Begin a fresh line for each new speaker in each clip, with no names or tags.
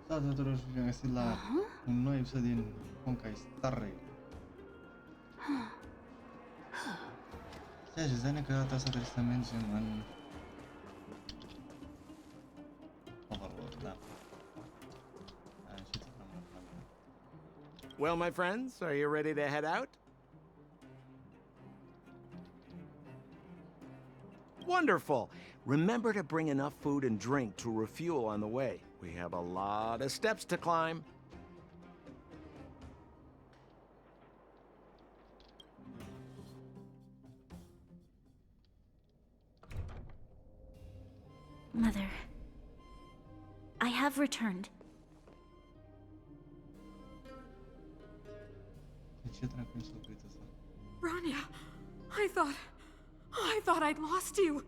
Salve a todos, bienvenidos a un nuevo episodio en Honkai Star Rail. Já dizendo que ela está tristamento mano. Overlord, não. Ah, shit, não.
Well, my friends, are you ready to head out? Wonderful! Remember to bring enough food and drink to refuel on the way. We have a lot of steps to climb.
Mother, I have returned.
Branya, I thought I'd lost you.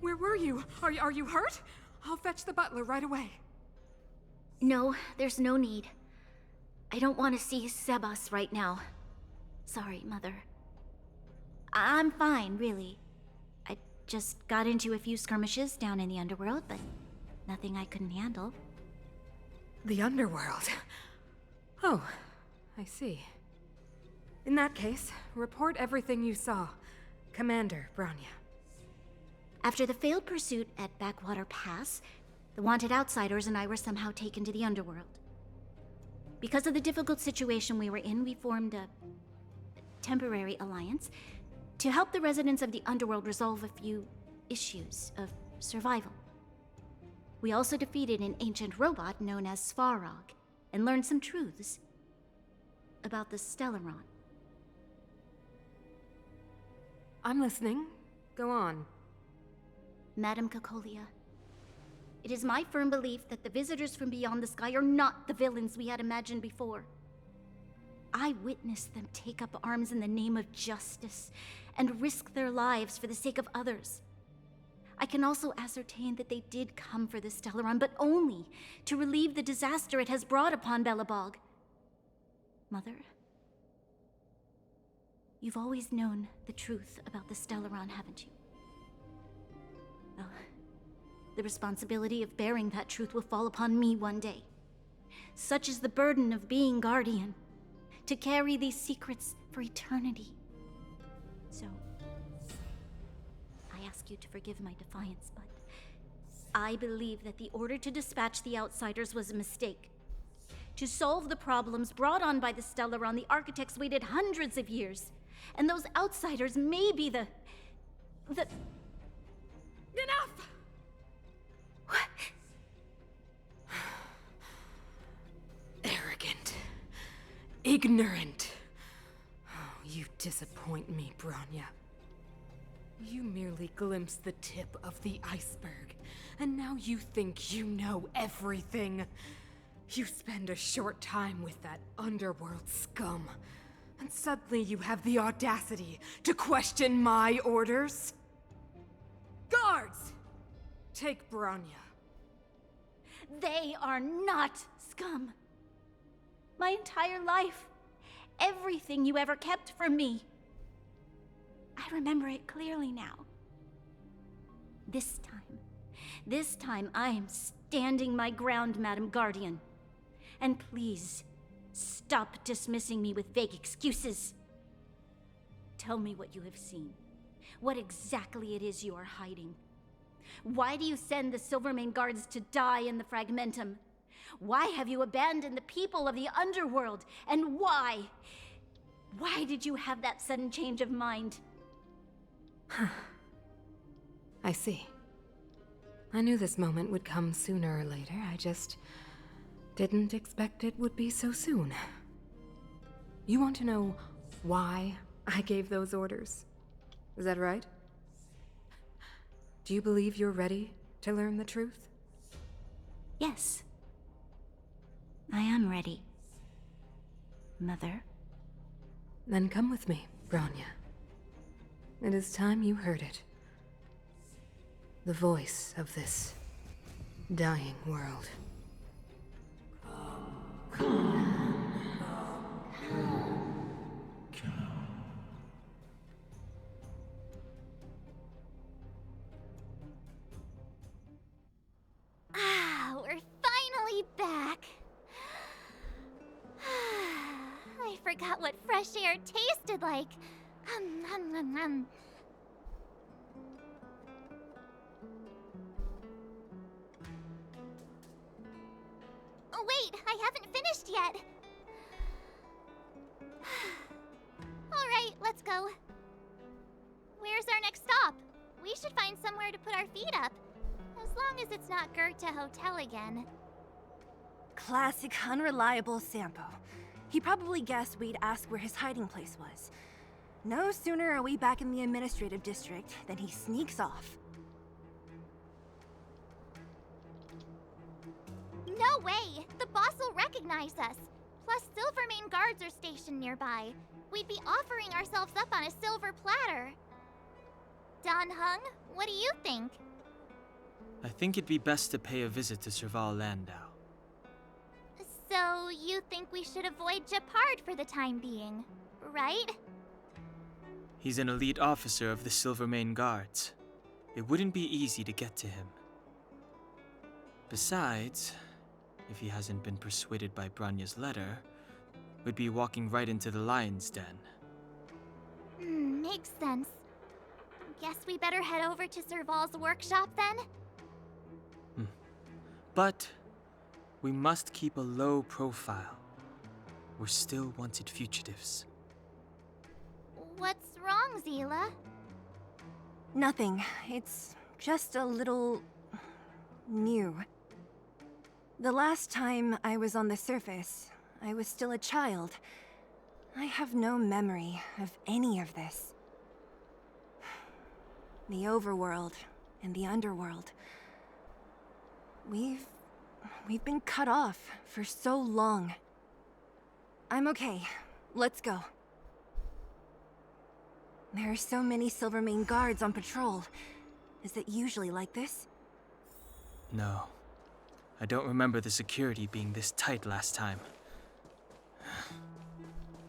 Where were you? Are you hurt? I'll fetch the butler right away.
No, there's no need. I don't want to see Sebas right now. Sorry, Mother. I'm fine, really. I just got into a few skirmishes down in the underworld, but nothing I couldn't handle.
The underworld? Oh, I see. In that case, report everything you saw. Commander Branya.
After the failed pursuit at Backwater Pass, the wanted outsiders and I were somehow taken to the underworld. Because of the difficult situation we were in, we formed a temporary alliance to help the residents of the underworld resolve a few issues of survival. We also defeated an ancient robot known as Svarog and learned some truths about the Stellaron.
I'm listening. Go on.
Madam Cocolia, it is my firm belief that the visitors from beyond the sky are not the villains we had imagined before. I witnessed them take up arms in the name of justice and risk their lives for the sake of others. I can also ascertain that they did come for the Stellaron, but only to relieve the disaster it has brought upon Belobog. Mother, you've always known the truth about the Stellaron, haven't you? Well, the responsibility of bearing that truth will fall upon me one day. Such is the burden of being guardian, to carry these secrets for eternity. So, I ask you to forgive my defiance, but I believe that the order to dispatch the outsiders was a mistake. To solve the problems brought on by the Stellaron, the architects waited hundreds of years, and those outsiders may be the...
Enough!
What?
Arrogant. Ignorant. Oh, you disappoint me, Branya. You merely glimpsed the tip of the iceberg, and now you think you know everything. You spend a short time with that underworld scum, and suddenly you have the audacity to question my orders? Guards! Take Branya.
They are not scum. My entire life, everything you ever kept from me. I remember it clearly now. This time I am standing my ground, Madam Guardian. And please, stop dismissing me with vague excuses. Tell me what you have seen. What exactly it is you are hiding. Why do you send the Silvermane guards to die in the Fragmentum? Why have you abandoned the people of the underworld? And why? Why did you have that sudden change of mind?
I see. I knew this moment would come sooner or later. I just didn't expect it would be so soon. You want to know why I gave those orders? Is that right? Do you believe you're ready to learn the truth?
Yes. I am ready. Mother?
Then come with me, Branya. It is time you heard it. The voice of this dying world.
We're finally
forgot what fresh air tasted like. Oh, wait, I haven't finished yet. Alright, let's go. Where's our next stop? We should find somewhere to put our feet up. As long as it's not Goethe Hotel again.
Classic unreliable Sampo. He probably guessed we'd ask where his hiding place was. No sooner are we back in the administrative district than he sneaks off.
No way! The boss will recognize us. Plus, Silvermane guards are stationed nearby. We'd be offering ourselves up on a silver platter. Don Hung, what do you think?
I think it'd be best to pay a visit to Serval Landau.
So, you think we should avoid Japard for the time being, right?
He's an elite officer of the Silvermane Guards. It wouldn't be easy to get to him. Besides, if he hasn't been persuaded by Branya's letter, we'd be walking right into the lion's den.
Makes sense. Guess we better head over to Serval's workshop then?
But we must keep a low profile. We're still wanted fugitives.
What's wrong, Zila?
Nothing. It's just a little... new. The last time I was on the surface, I was still a child. I have no memory of any of this. The overworld and the underworld. We've been cut off for so long. I'm okay. Let's go. There are so many Silvermane guards on patrol. Is it usually like this?
No. I don't remember the security being this tight last time.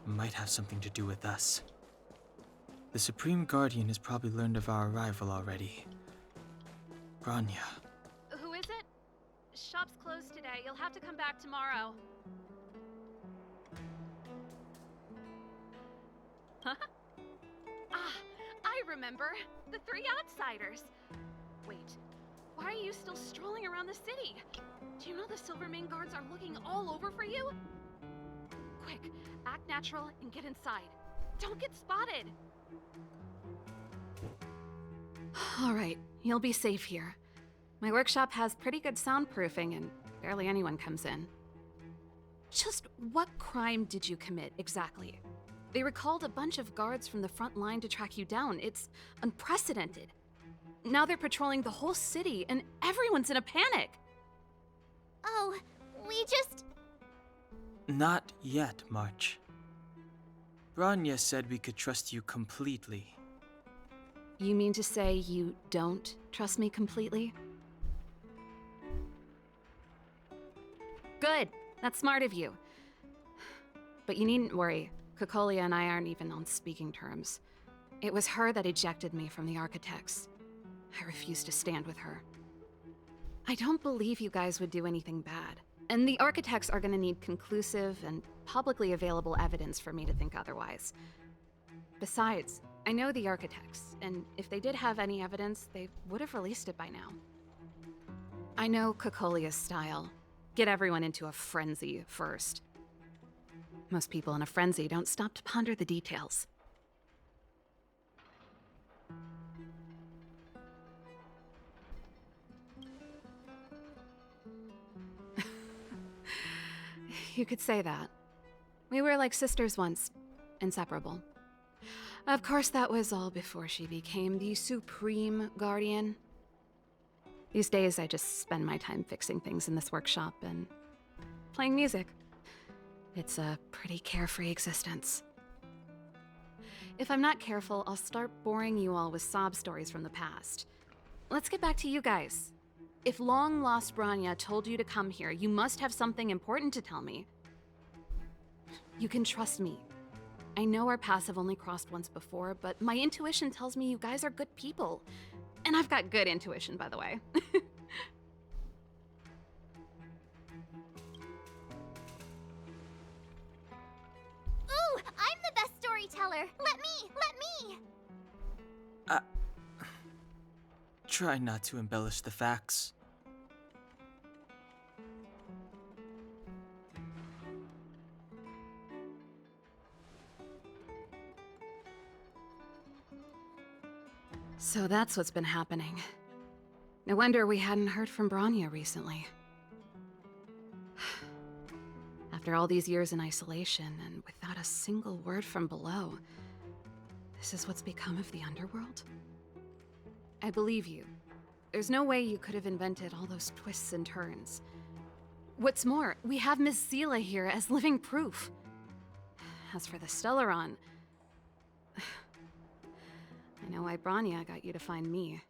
Might have something to do with us. The Supreme Guardian has probably learned of our arrival already. Branya.
Who is it? Shop's closed today. You'll have to come back tomorrow. Huh? Ah, I remember. The three outsiders. Wait, why are you still strolling around the city? Do you know the Silvermane guards are looking all over for you? Quick, act natural and get inside. Don't get spotted. All right, you'll be safe here. My workshop has pretty good soundproofing and barely anyone comes in. Just what crime did you commit exactly? They recalled a bunch of guards from the front line to track you down. It's unprecedented. Now they're patrolling the whole city and everyone's in a panic.
Oh, we just...
Not yet, March. Branya said we could trust you completely.
You mean to say you don't trust me completely? Good. That's smart of you. But you needn't worry. Kokolia and I aren't even on speaking terms. It was her that ejected me from the Architects. I refused to stand with her. I don't believe you guys would do anything bad. And the Architects are gonna need conclusive and publicly available evidence for me to think otherwise. Besides, I know the Architects, and if they did have any evidence, they would have released it by now. I know Kokolia's style. Get everyone into a frenzy first. Most people in a frenzy don't stop to ponder the details. You could say that. We were like sisters once, inseparable. Of course, that was all before she became the Supreme Guardian. These days, I just spend my time fixing things in this workshop and playing music. It's a pretty carefree existence. If I'm not careful, I'll start boring you all with sob stories from the past. Let's get back to you guys. If long-lost Branya told you to come here, you must have something important to tell me. You can trust me. I know our paths have only crossed once before, but my intuition tells me you guys are good people. And I've got good intuition, by the way.
Ooh! teller. Let me!
Try not to embellish the facts.
So that's what's been happening. No wonder we hadn't heard from Bronya recently. After all these years in isolation and without a single word from below, this is what's become of the underworld? I believe you. There's no way you could have invented all those twists and turns. What's more, we have Miss Zila here as living proof. As for the Stellaron, I know why Bronya got you to find me.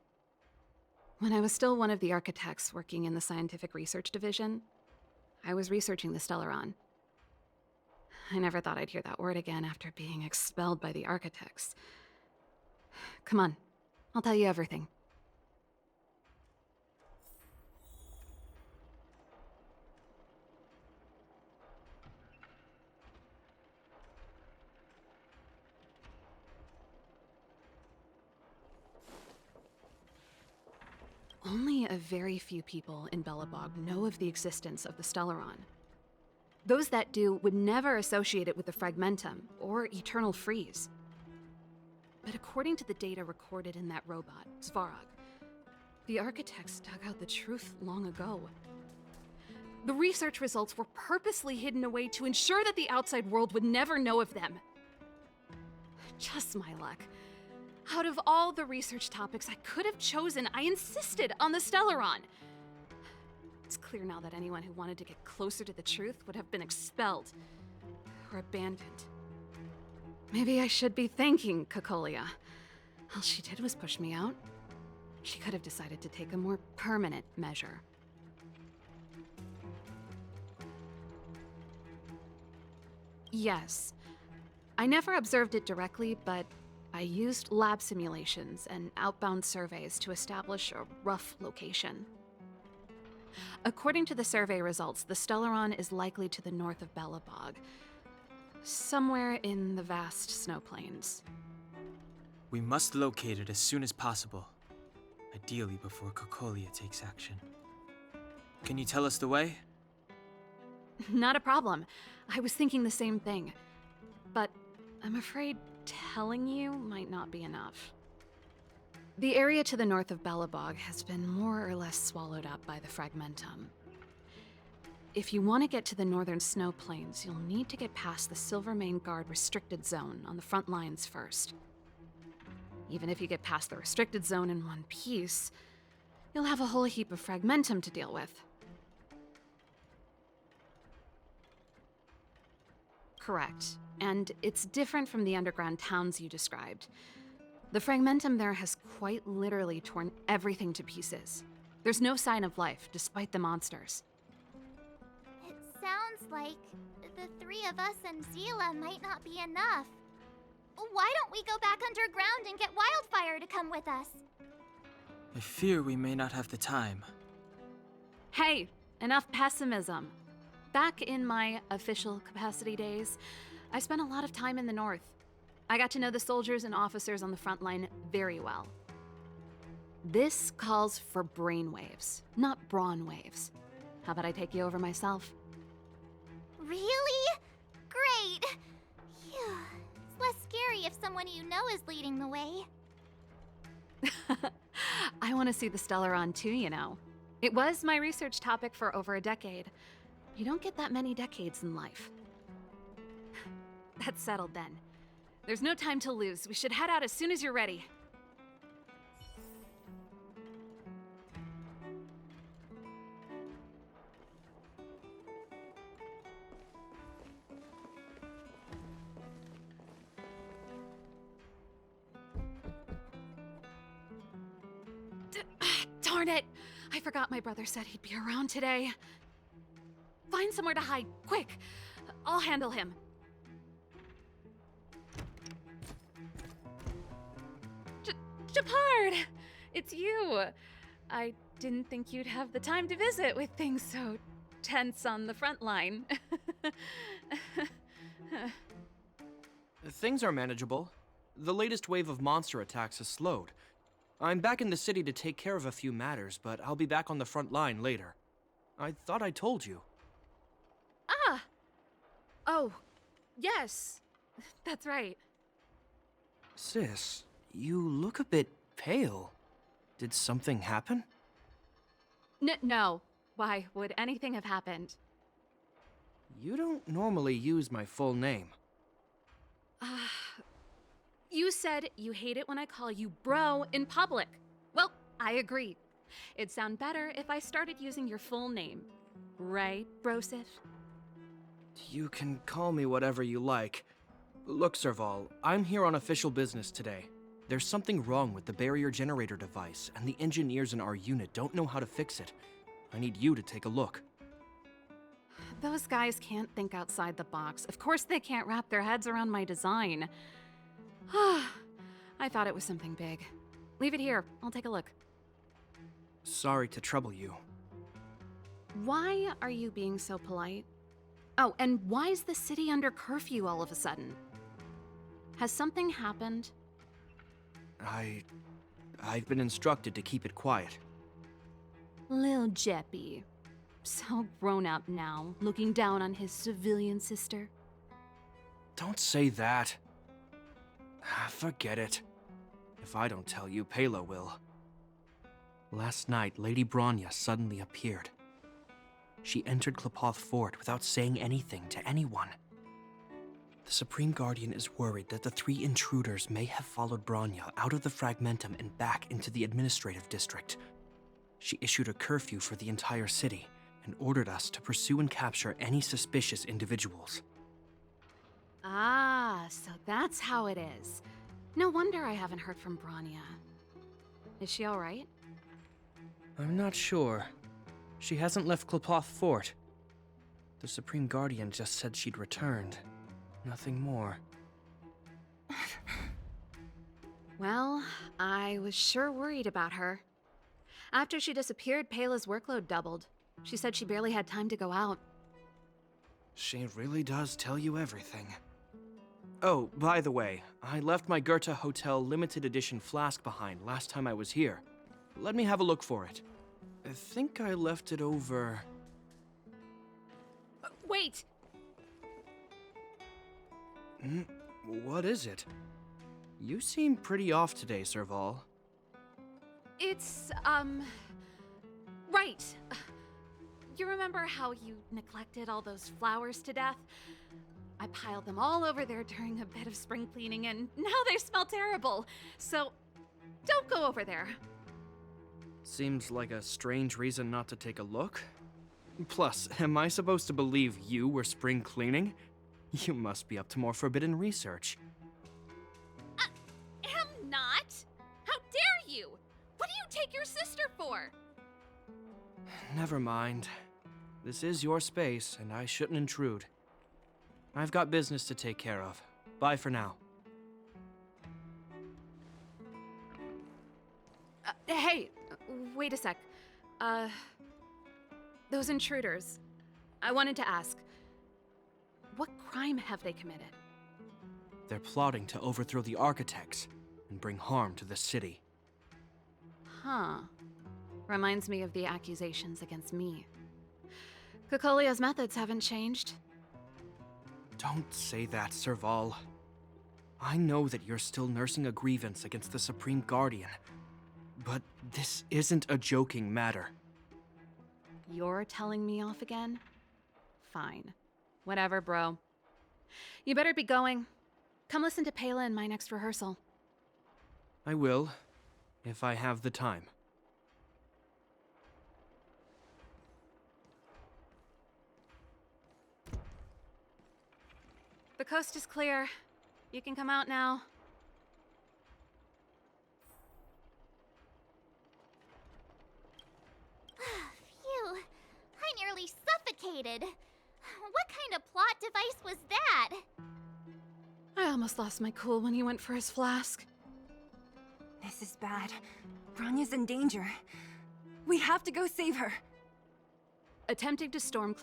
When I was still one of the architects working in the scientific research division, I was researching the Stellaron. I never thought I'd hear that word again after being expelled by the architects. Come on, I'll tell you everything. Only a very few people in Belobog know of the existence of the Stellaron. Those that do would never associate it with the Fragmentum or Eternal Freeze. But according to the data recorded in that robot, Svarog, the architects dug out the truth long ago. The research results were purposely hidden away to ensure that the outside world would never know of them. Just my luck. Out of all the research topics I could have chosen, I insisted on the Stellaron. It's clear now that anyone who wanted to get closer to the truth would have been expelled or abandoned. Maybe I should be thanking Cocolia. All she did was push me out. She could have decided to take a more permanent measure. Yes. I never observed it directly, but I used lab simulations and outbound surveys to establish a rough location. According to the survey results, the Stellaron is likely to the north of Belobog, somewhere in the vast snow plains.
We must locate it as soon as possible, ideally before Cocolia takes action. Can you tell us the way?
Not a problem. I was thinking the same thing. But I'm afraid telling you might not be enough. The area to the north of Belobog has been more or less swallowed up by the Fragmentum. If you want to get to the northern snow plains, you'll need to get past the Silvermane Guard restricted zone on the front lines first. Even if you get past the restricted zone in one piece, you'll have a whole heap of Fragmentum to deal with. Correct. And it's different from the underground towns you described. The Fragmentum there has quite literally torn everything to pieces. There's no sign of life, despite the monsters.
It sounds like the three of us and Zila might not be enough. Why don't we go back underground and get Wildfire to come with us?
I fear we may not have the time.
Hey, enough pessimism. Back in my official capacity days, I spent a lot of time in the north. I got to know the soldiers and officers on the front line very well. This calls for brainwaves, not brawn waves. How about I take you over myself?
Really? Great! Phew. It's less scary if someone you know is leading the way.
I want to see the Stellaron too, you know. It was my research topic for over a decade. You don't get that many decades in life. That's settled then. There's no time to lose. We should head out as soon as you're ready. Darn it! I forgot my brother said he'd be around today. Find somewhere to hide, quick! I'll handle him. Japard! It's you! I didn't think you'd have the time to visit with things so tense on the front line.
Things are manageable. The latest wave of monster attacks has slowed. I'm back in the city to take care of a few matters, but I'll be back on the front line later. I thought I told you.
Ah! Oh, yes. That's right.
Sis, you look a bit pale. Did something happen?
No. Why would anything have happened?
You don't normally use my full name.
You said you hate it when I call you bro in public. Well, I agree. It'd sound better if I started using your full name. Right, Brosif?
You can call me whatever you like. Look, Serval, I'm here on official business today. There's something wrong with the barrier generator device, and the engineers in our unit don't know how to fix it. I need you to take a look.
Those guys can't think outside the box. Of course they can't wrap their heads around my design. I thought it was something big. Leave it here. I'll take a look.
Sorry to trouble you.
Why are you being so polite? Oh, and why is the city under curfew all of a sudden? Has something happened?
I've been instructed to keep it quiet.
Lil Jeppy. So grown up now, looking down on his civilian sister.
Don't say that. Forget it. If I don't tell you, Pela will. Last night, Lady Bronya suddenly appeared. She entered Klapoth Fort without saying anything to anyone. The Supreme Guardian is worried that the 3 intruders may have followed Bronya out of the Fragmentum and back into the administrative district. She issued a curfew for the entire city and ordered us to pursue and capture any suspicious individuals.
Ah, so that's how it is. No wonder I haven't heard from Bronya. Is she all right?
I'm not sure. She hasn't left Klapoth Fort. The Supreme Guardian just said she'd returned. Nothing more.
Well, I was sure worried about her. After she disappeared, Pela's workload doubled. She said she barely had time to go out.
She really does tell you everything. Oh, by the way, I left my Goethe Hotel limited edition flask behind last time I was here. Let me have a look for it. I think I left it over...
Wait!
What is it? You seem pretty off today, Serval.
It's, right. You remember how you neglected all those flowers to death? I piled them all over there during a bit of spring cleaning, and now they smell terrible. So, don't go over there.
Seems like a strange reason not to take a look. Plus, am I supposed to believe you were spring cleaning? You must be up to more forbidden research.
Am not? How dare you? What do you take your sister for?
Never mind. This is your space, and I shouldn't intrude. I've got business to take care of. Bye for now.
Hey, wait a sec. Those intruders. I wanted to ask, what crime have they committed?
They're plotting to overthrow the architects and bring harm to the city.
Huh. Reminds me of the accusations against me. Kokolia's methods haven't changed.
Don't say that, Serval. I know that you're still nursing a grievance against the Supreme Guardian, but this isn't a joking matter.
You're telling me off again? Fine. Whatever, bro. You better be going. Come listen to Pela in my next rehearsal.
I will, if I have the time.
The coast is clear. You can come out now.
Phew, I nearly suffocated. What kind of plot device was that?
I almost lost my cool when he went for his flask.
This is bad. Bronya's in danger. We have to go save her.
Attempting to storm